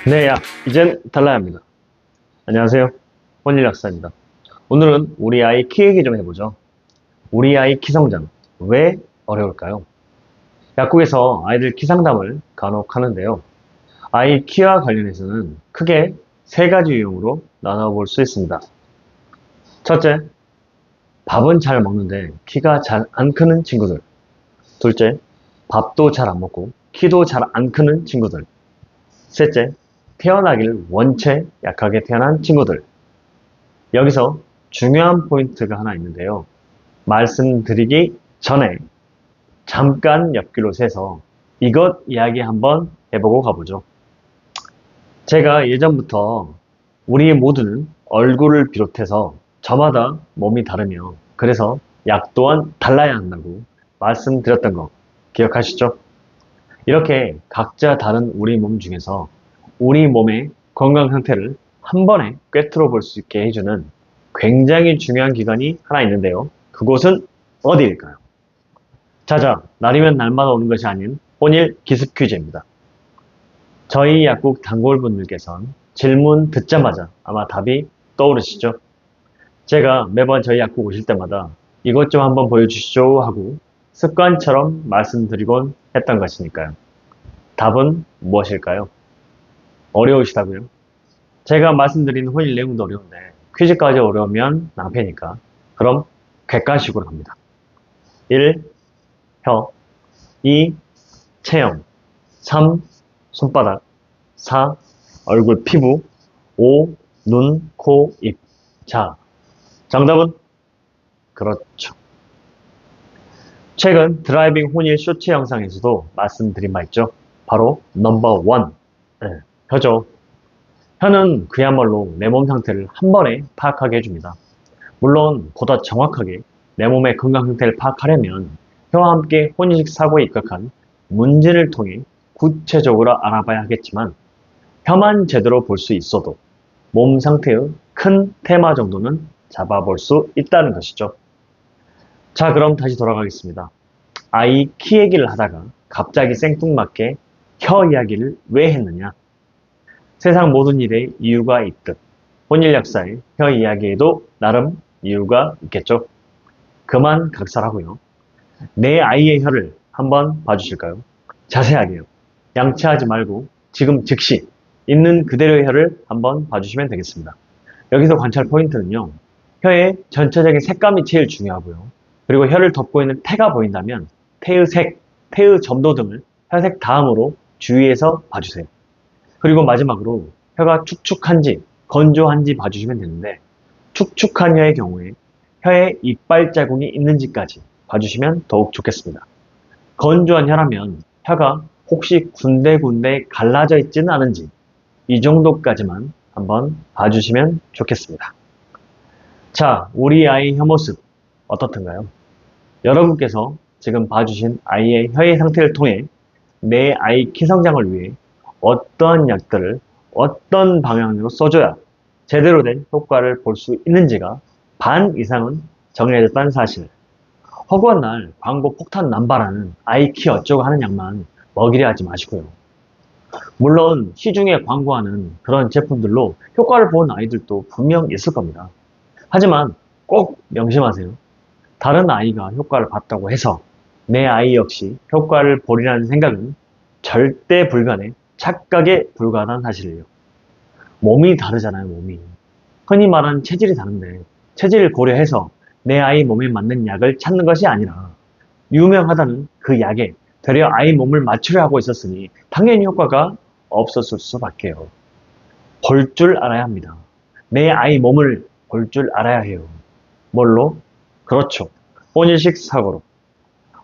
네, 이젠 달라야 합니다. 안녕하세요. 혼일 약사입니다. 오늘은 우리 아이 키 얘기 좀 해보죠. 우리 아이 키 성장, 왜 어려울까요? 약국에서 아이들 키 상담을 간혹 하는데요. 아이 키와 관련해서는 크게 세 가지 유형으로 나눠볼 수 있습니다. 첫째, 밥은 잘 먹는데 키가 잘 안 크는 친구들. 둘째, 밥도 잘 안 먹고 키도 잘 안 크는 친구들. 셋째, 태어나길 원체 약하게 태어난 친구들. 여기서 중요한 포인트가 하나 있는데요. 말씀드리기 전에 잠깐 옆길로 새서 이것 이야기 한번 해보고 가보죠. 제가 예전부터 우리 모두는 얼굴을 비롯해서 저마다 몸이 다르며 그래서 약 또한 달라야 한다고 말씀드렸던 거 기억하시죠? 이렇게 각자 다른 우리 몸 중에서 우리 몸의 건강 상태를 한 번에 꿰뚫어 볼 수 있게 해주는 굉장히 중요한 기관이 하나 있는데요. 그곳은 어디일까요? 자자, 날이면 날마다 오는 것이 아닌 혼일 기습 퀴즈입니다. 저희 약국 단골분들께선 질문 듣자마자 아마 답이 떠오르시죠? 제가 매번 저희 약국 오실 때마다 이것 좀 한번 보여주시죠 하고 습관처럼 말씀드리곤 했던 것이니까요. 답은 무엇일까요? 어려우시다고요? 제가 말씀드리는 혼일 내용도 어려운데 퀴즈까지 어려우면 낭패니까 그럼 객관식으로 갑니다. 1. 혀 2. 체형 3. 손바닥 4. 얼굴 피부 5. 눈, 코, 입. 자, 정답은? 그렇죠. 최근 드라이빙 혼일 쇼츠 영상에서도 말씀드린 바 있죠. 바로 넘버 원. 네, 혀죠. 혀는 그야말로 내 몸 상태를 한 번에 파악하게 해줍니다. 물론 보다 정확하게 내 몸의 건강 상태를 파악하려면 혀와 함께 혼인식 사고에 입각한 문진을 통해 구체적으로 알아봐야 하겠지만 혀만 제대로 볼 수 있어도 몸 상태의 큰 테마 정도는 잡아볼 수 있다는 것이죠. 자, 그럼 다시 돌아가겠습니다. 아이 키 얘기를 하다가 갑자기 생뚱맞게 혀 이야기를 왜 했느냐? 세상 모든 일에 이유가 있듯 혼일 약사의 혀 이야기에도 나름 이유가 있겠죠. 그만 각설하고요. 내 아이의 혀를 한번 봐주실까요? 자세하게요. 양치하지 말고 지금 즉시 있는 그대로의 혀를 한번 봐주시면 되겠습니다. 여기서 관찰 포인트는요. 혀의 전체적인 색감이 제일 중요하고요. 그리고 혀를 덮고 있는 태가 보인다면 태의 색, 태의 점도 등을 혀색 다음으로 주의해서 봐주세요. 그리고 마지막으로 혀가 축축한지 건조한지 봐주시면 되는데 축축한 혀의 경우에 혀에 이빨 자국이 있는지까지 봐주시면 더욱 좋겠습니다. 건조한 혀라면 혀가 혹시 군데군데 갈라져 있지는 않은지 이 정도까지만 한번 봐주시면 좋겠습니다. 자, 우리 아이 혀 모습 어떻던가요? 여러분께서 지금 봐주신 아이의 혀의 상태를 통해 내 아이 키 성장을 위해 어떠한 약들을 어떤 방향으로 써줘야 제대로 된 효과를 볼 수 있는지가 반 이상은 정해졌다는 사실. 허구한 날 광고 폭탄 남발하는 아이 키 어쩌고 하는 약만 먹이려 하지 마시고요. 물론 시중에 광고하는 그런 제품들로 효과를 본 아이들도 분명 있을 겁니다. 하지만 꼭 명심하세요. 다른 아이가 효과를 봤다고 해서 내 아이 역시 효과를 보리라는 생각은 절대 불가능해 착각에 불과하다는 사실이에요. 몸이 다르잖아요, 몸이. 흔히 말하는 체질이 다른데 체질을 고려해서 내 아이 몸에 맞는 약을 찾는 것이 아니라 유명하다는 그 약에 되려 아이 몸을 맞추려 하고 있었으니 당연히 효과가 없었을 수밖에요. 볼 줄 알아야 합니다. 내 아이 몸을 볼 줄 알아야 해요. 뭘로? 그렇죠. 혼인식 사고로.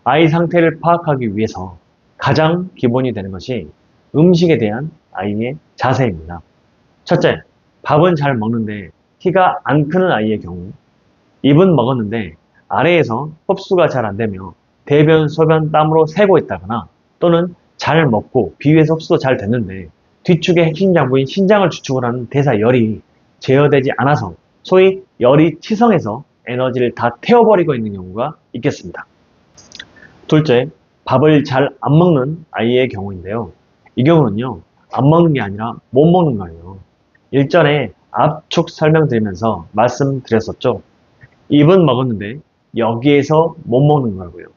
아이 상태를 파악하기 위해서 가장 기본이 되는 것이 음식에 대한 아이의 자세입니다. 첫째, 밥은 잘 먹는데 키가 안 크는 아이의 경우 입은 먹었는데 아래에서 흡수가 잘 안 되며 대변, 소변, 땀으로 새고 있다거나 또는 잘 먹고 비위에서 흡수도 잘 됐는데 뒤축의 핵심 장부인 신장을 주축을 하는 대사열이 제어되지 않아서 소위 열이 치성해서 에너지를 다 태워버리고 있는 경우가 있겠습니다. 둘째, 밥을 잘 안 먹는 아이의 경우인데요. 이 경우는요, 안 먹는 게 아니라 못 먹는 거예요. 일전에 압축 설명드리면서 말씀드렸었죠. 입은 먹었는데 여기에서 못 먹는 거라고요.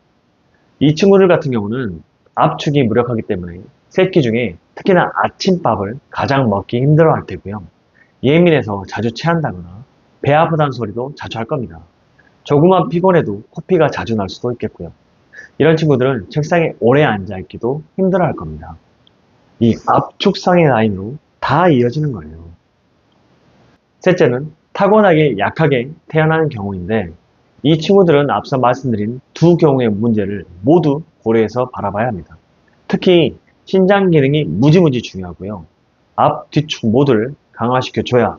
이 친구들 같은 경우는 압축이 무력하기 때문에 새끼 중에 특히나 아침밥을 가장 먹기 힘들어 할 테고요. 예민해서 자주 체한다거나 배 아프다는 소리도 자주 할 겁니다. 조금만 피곤해도 코피가 자주 날 수도 있겠고요. 이런 친구들은 책상에 오래 앉아있기도 힘들어 할 겁니다. 이 압축성의 라인으로 다 이어지는 거예요. 셋째는 타고나게 약하게 태어나는 경우인데 이 친구들은 앞서 말씀드린 두 경우의 문제를 모두 고려해서 바라봐야 합니다. 특히 신장 기능이 무지무지 중요하고요. 앞, 뒤축 모두를 강화시켜줘야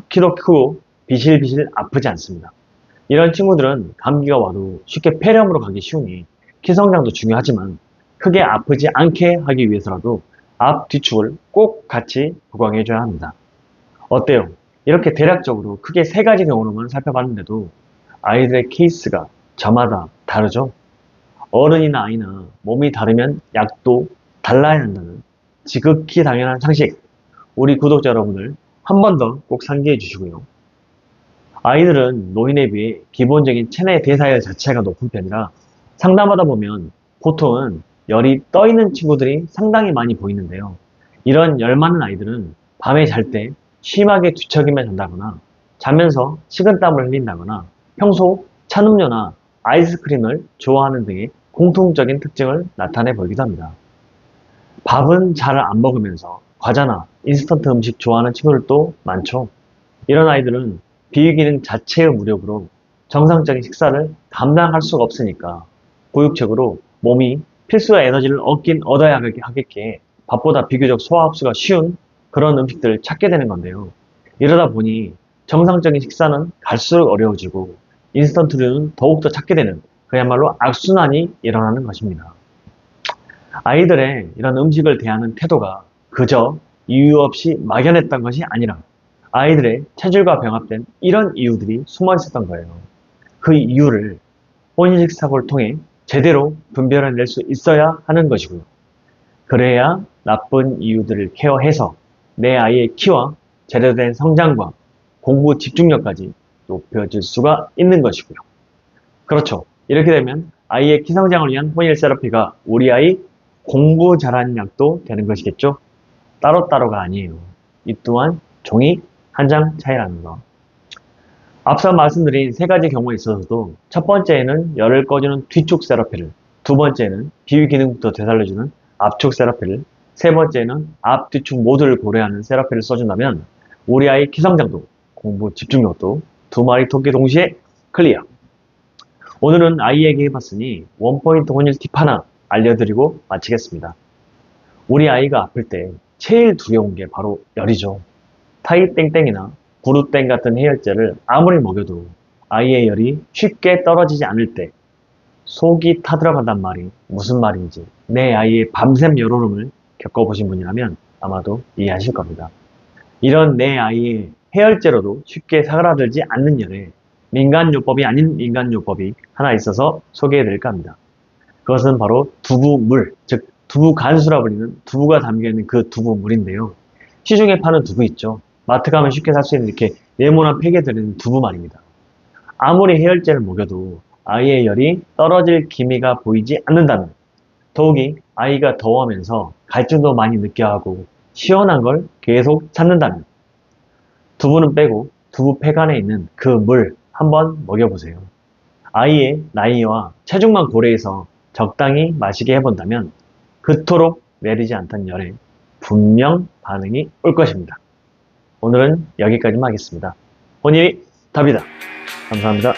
키도 크고 비실비실 아프지 않습니다. 이런 친구들은 감기가 와도 쉽게 폐렴으로 가기 쉬우니 키 성장도 중요하지만 크게 아프지 않게 하기 위해서라도 앞, 뒤축을 꼭 같이 보강해줘야 합니다. 어때요? 이렇게 대략적으로 크게 세 가지 경우로만 살펴봤는데도 아이들의 케이스가 저마다 다르죠? 어른이나 아이나 몸이 다르면 약도 달라야 한다는 지극히 당연한 상식, 우리 구독자 여러분들 한 번 더 꼭 상기해 주시고요. 아이들은 노인에 비해 기본적인 체내 대사열 자체가 높은 편이라 상담하다 보면 보통은 열이 떠 있는 친구들이 상당히 많이 보이는데요. 이런 열 많은 아이들은 밤에 잘 때 심하게 뒤척이며 잔다거나 자면서 식은땀을 흘린다거나 평소 찬 음료나 아이스크림을 좋아하는 등의 공통적인 특징을 나타내 보이기도 합니다. 밥은 잘 안 먹으면서 과자나 인스턴트 음식 좋아하는 친구들도 많죠. 이런 아이들은 비위기능 자체의 무력으로 정상적인 식사를 감당할 수가 없으니까 고육적으로 몸이 필수의 에너지를 얻긴 얻어야 하겠기에 밥보다 비교적 소화 흡수가 쉬운 그런 음식들을 찾게 되는 건데요. 이러다 보니 정상적인 식사는 갈수록 어려워지고 인스턴트류는 더욱더 찾게 되는 그야말로 악순환이 일어나는 것입니다. 아이들의 이런 음식을 대하는 태도가 그저 이유 없이 막연했던 것이 아니라 아이들의 체질과 병합된 이런 이유들이 숨어 있었던 거예요. 그 이유를 혼인식 사고를 통해 제대로 분별해낼 수 있어야 하는 것이고요. 그래야 나쁜 이유들을 케어해서 내 아이의 키와 제대로 된 성장과 공부 집중력까지 높여줄 수가 있는 것이고요. 그렇죠. 이렇게 되면 아이의 키 성장을 위한 혼일 세라피가 우리 아이 공부 잘하는 약도 되는 것이겠죠. 따로따로가 아니에요. 이 또한 종이 한 장 차이라는 거. 앞서 말씀드린 세 가지 경우에 있어서도 첫 번째에는 열을 꺼주는 뒤축 세라피를, 두 번째는 비위 기능부터 되살려주는 앞축 세라피를, 세 번째는 앞, 뒤축 모두를 고려하는 세라피를 써준다면 우리 아이 키 성장도 공부 집중력도 두 마리 토끼 동시에 클리어. 오늘은 아이에게 해봤으니 원포인트 혼일 팁 하나 알려드리고 마치겠습니다. 우리 아이가 아플 때 제일 두려운 게 바로 열이죠. 타이땡땡이나 구루땡 같은 해열제를 아무리 먹여도 아이의 열이 쉽게 떨어지지 않을 때 속이 타들어간단 말이 무슨 말인지 내 아이의 밤샘 열오름을 겪어보신 분이라면 아마도 이해하실 겁니다. 이런 내 아이의 해열제로도 쉽게 사그라들지 않는 열에 민간요법이 아닌 민간요법이 하나 있어서 소개해드릴까 합니다. 그것은 바로 두부물, 즉 두부간수라 불리는 두부가 담겨있는 그 두부물인데요. 시중에 파는 두부 있죠. 마트 가면 쉽게 살 수 있는 이렇게 네모난 팩에 들어있는 두부 말입니다. 아무리 해열제를 먹여도 아이의 열이 떨어질 기미가 보이지 않는다면, 더욱이 아이가 더워하면서 갈증도 많이 느껴하고 시원한 걸 계속 찾는다면 두부는 빼고 두부 팩 안에 있는 그 물 한번 먹여보세요. 아이의 나이와 체중만 고려해서 적당히 마시게 해본다면 그토록 내리지 않던 열에 분명 반응이 올 것입니다. 오늘은 여기까지만 하겠습니다. 혼일이 답이다. 감사합니다.